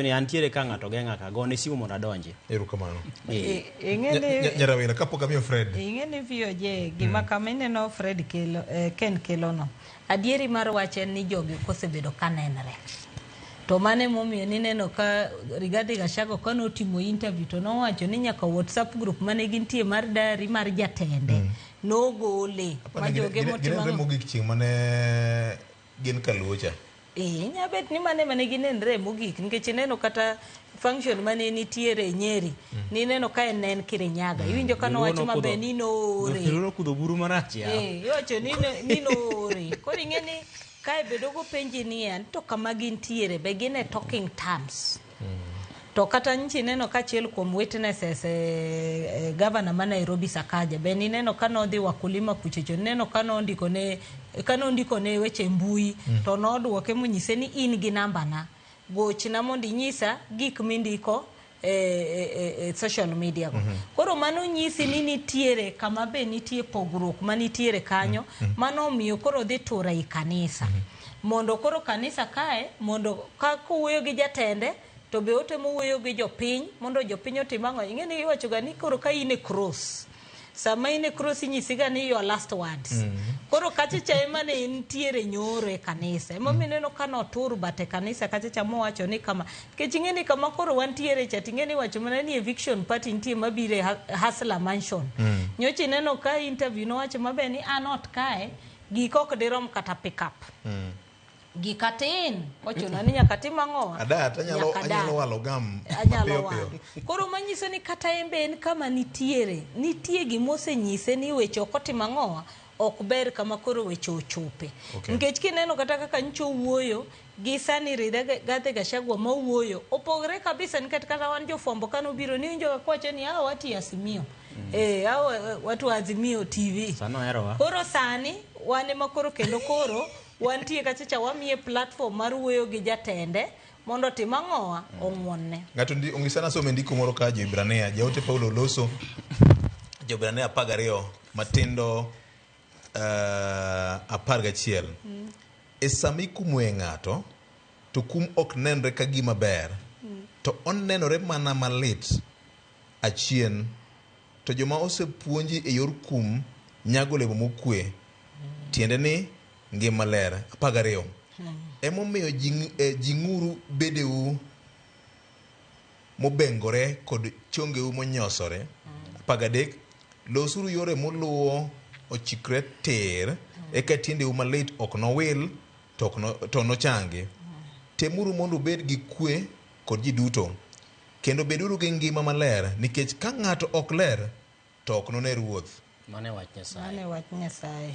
ni antiere ka ng'ato genga ka gone simu mondo adonje. Erokamano. Ing'eni kapok amiyo Fred. Ing'eni VOJ gima kama ineno Fred kelo Ken kelono. Adieri mar wach en ni jogi kosebedo ka nenre. To mane momiyo nineno ka Rigathi Gachagua kanotimo interview to nowacho ni nyaka WhatsApp group mane gintie mar dari mar jatende nogole ma joge motimo mogik chieng' mane gin kaluocha. Nyabet ni mane ginenre mogik nikech neno kata function mane nitiere Nyeri nineno ka en Kirinyaga iwinjo ka nowacho mabe ni noore no kudho buru marach ya yocho ni noore koro ing'eni kae bedo go penji ni an to kama gintiere be gin e talking terms to kata nchi neno kachiel kuom witnesses governor ma Nairobi Sakaja be ni neno kanodhi wakulima kuchocho neno kanondiko ne weche mbui to nodwoke monyise ni in gi namba na gochna mondo inyisa gik mindiko social media go koro mano nyisi ni nitiere kama be nitie pogruok manitiere kanyo mano miyo koro dhi tura i kanisa mondo koro kanisa kae mondo ka kuwuoyo gi jatende to be otemo wuoyo gi jopiny mondo jopiny otim ang'o ing'eni iwacho ga ni koro ka in e cross sama in e cross inyisiga ni your last words koro kachicha ema ne nitiere nyoro e kanisa ema mineno kanotur bate kanisa kachicha mowacho ni kama kech ing'eni kama koro wantiere cha ting'eni wacho mana ni eviction party nitie mabire Hustler Mansion nyochi neno ka interview nowacho mabe ni anot kae gikok dirom kata pick up gikatin ochuno ni nyaka tim ang'o anyalo walo gam anyalo koro manyiso ni kata embe en kama nitie gimosenyise ni weche ok otim ang'o ok ber kama koro weche ochope nikech kineno kata kaka ncho wuoyo gi sani Rigathi Gachagua ma wuoyo opogre kabisa nikech kata wan jofwambo kano biro ni winjo kwacho ni hao watu Azimio hao watu Azimio TV koro sani wane makoro kendo koro wantie kachicha wamiye platform mar wuoyo gi jatende mondo tim ang'owa ong'wonne ng'ato ongisana some ndiko moro ka Jo-Ibrania jaote Paulo Loso Jo-Ibrania 12 matindo 11 e sami kumwe ng'ato to kum ok nenre ka gima ber to onenore mana malit achien to joma osepuonji e yor kum nyago lebo mokwe tiende ni ngima ler 12 emomiyo jing'uru bedeu mobengore kod chongeu monyosore 13 losuru yore moluwo ochikre ter eka tiendeu malit ok nowil to nochangi temuru mondo bed gi kwe kod ji duto kendo beduru gi ngima maler nikech ka ng'ato ok ler to ok none ruoth mane wach Nyasaye